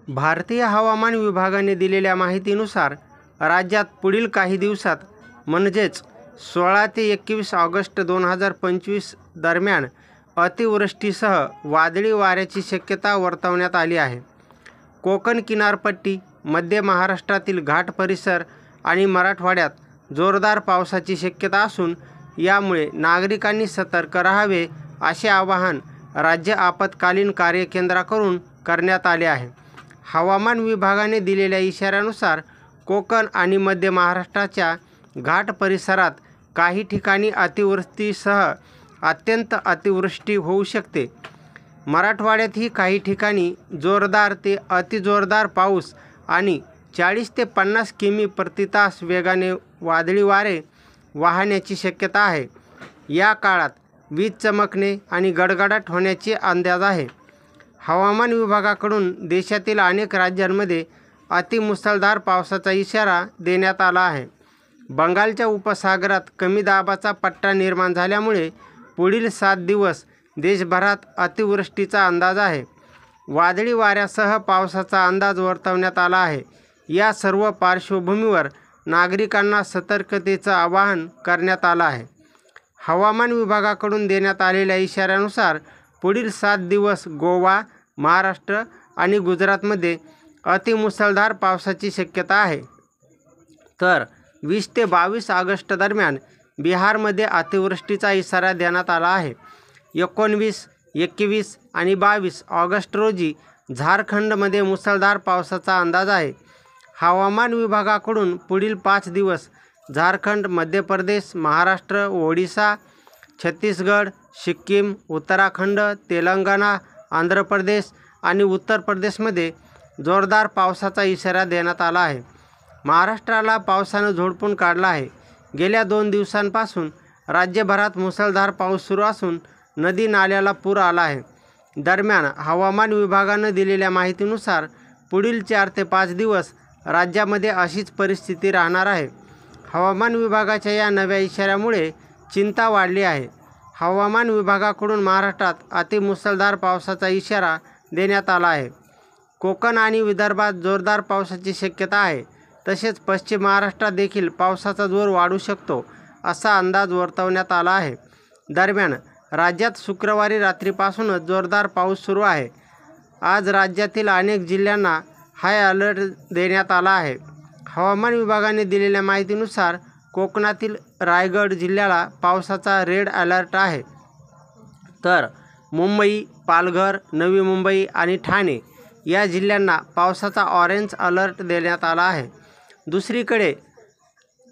भारतीय हवामान विभागाने दिलेल्या माहितीनुसार राज्यात पुढील काही दिवसात म्हणजेच 16 ते 21 ऑगस्ट 2025 दरम्यान अतिवृष्टीसह वादळी वाऱ्याची शक्यता वर्तवण्यात आली आहे। कोकण किनारपट्टी, मध्य महाराष्ट्रातील घाट परिसर आणि मराठवाड्यात जोरदार पावसाची शक्यता असून यामुळे नागरिकांनी सतर्क राहावे असे आवाहन राज्य आपत्कालीन कार्यकेंद्राकडून करण्यात आले आहे। हवामान विभागाने दिलेल्या इशाऱ्यानुसार कोकण आणि मध्य महाराष्ट्राच्या घाट परिसरात काही ठिकाणी अतिवृष्टीसह अत्यंत अतिवृष्टी होऊ शकते। मराठवाड्यातही काही ठिकाणी जोरदार ते अतिजोरदार पाऊस आणि 40 ते 50 किमी प्रति तास वेगाने वादळी वारे वाहण्याची शक्यता आहे। या काळात वीज चमकणे आणि गडगडाट होण्याचे अंदाज आहे। हवामान विभागाकडून देशातील अनेक राज्यांमध्ये अतिमुसळधार पावसाचा इशारा देण्यात आला आहे। बंगालच्या उपसागरात कमी दाबाचा पट्टा निर्माण झाल्यामुळे पुढील 7 दिवस देशभरात अतिवृष्टीचा अंदाज आहे। वादळी वाऱ्यासह पावसाचा अंदाज वर्तवण्यात आला आहे। या सर्व पार्श्वभूमीवर नागरिकांना सतर्कतेचं आवाहन करण्यात आलं आहे। हवामान विभागाकडून देण्यात आलेल्या इशाऱ्यानुसार पुढील 7 दिवस गोवा, महाराष्ट्र आणि गुजरातमध्ये अतिमुसळधार पावसाची शक्यता आहे। तर 20 ते 22 ऑगस्ट दरम्यान बिहारमध्ये अतिवृष्टीचा इशारा देण्यात आला आहे। 19, 21 आणि 22 ऑगस्ट रोजी झारखंडमध्ये मुसळधार पावसाचा अंदाज आहे। हवामान विभागाकडून पुढील 5 दिवस झारखंड, मध्य प्रदेश, महाराष्ट्र, ओडिशा, छत्तीसगड, सिक्कीम, उत्तराखंड, तेलंगणा, आंध्र प्रदेश आणि उत्तर प्रदेशमध्ये जोरदार पावसाचा इशारा देण्यात आला आहे। महाराष्ट्राला पावसानं झोडपून काढलं आहे। गेल्या 2 दिवसांपासून राज्यभरात मुसळधार पाऊस सुरू असून नदी नाल्याला पूर आला आहे। दरम्यान हवामान विभागानं दिलेल्या माहितीनुसार पुढील 4 ते 5 दिवस राज्यामध्ये अशीच परिस्थिती राहणार आहे। हवामान विभागाच्या या नव्या इशाऱ्यामुळे चिंता वाढली आहे। हवामान विभागाकडून महाराष्ट्रात अतिमुसळधार पावसाचा इशारा देण्यात आला आहे। कोकण आणि विदर्भात जोरदार पावसाची शक्यता आहे। तसेच पश्चिम महाराष्ट्रात देखील पावसाचा जोर वाढू शकतो असा अंदाज वर्तवण्यात आला आहे। दरम्यान राज्यात शुक्रवारी रात्रीपासूनच जोरदार पाऊस सुरू आहे। आज राज्यातील अनेक जिल्ह्यांना हाय अलर्ट देण्यात आला आहे। हवामान विभागाने दिलेल्या माहितीनुसार कोकणातील रायगड जिल्ह्याला पावसाचा रेड अलर्ट आहे। तर मुंबई, पालघर, नवी मुंबई आणि ठाणे या जिल्ह्यांना पावसाचा ऑरेंज अलर्ट देण्यात आला आहे। दुसरीकडे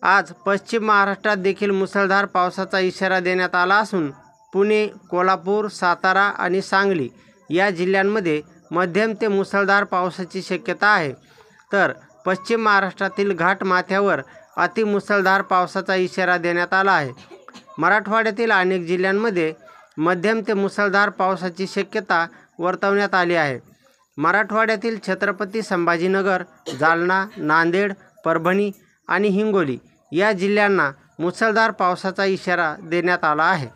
आज पश्चिम महाराष्ट्रात देखील मुसळधार पावसाचा इशारा देण्यात आला असून पुणे, कोल्हापूर, सातारा आणि सांगली या जिल्ह्यांमध्ये मध्यम ते मुसळधार पावसाची शक्यता आहे। तर पश्चिम महाराष्ट्रातील घाट माथ्यावर अतिमुसळधार पावसाचा इशारा देण्यात आला आहे। मराठवाड्यातील अनेक जिल्ह्यांमध्ये मध्यम ते मुसळधार पावसाची शक्यता वर्तवण्यात आली आहे। मराठवाड्यातील छत्रपती संभाजीनगर, जालना, नांदेड, परभणी आणि हिंगोली या जिल्ह्यांना मुसळधार पावसाचा इशारा देण्यात आला आहे।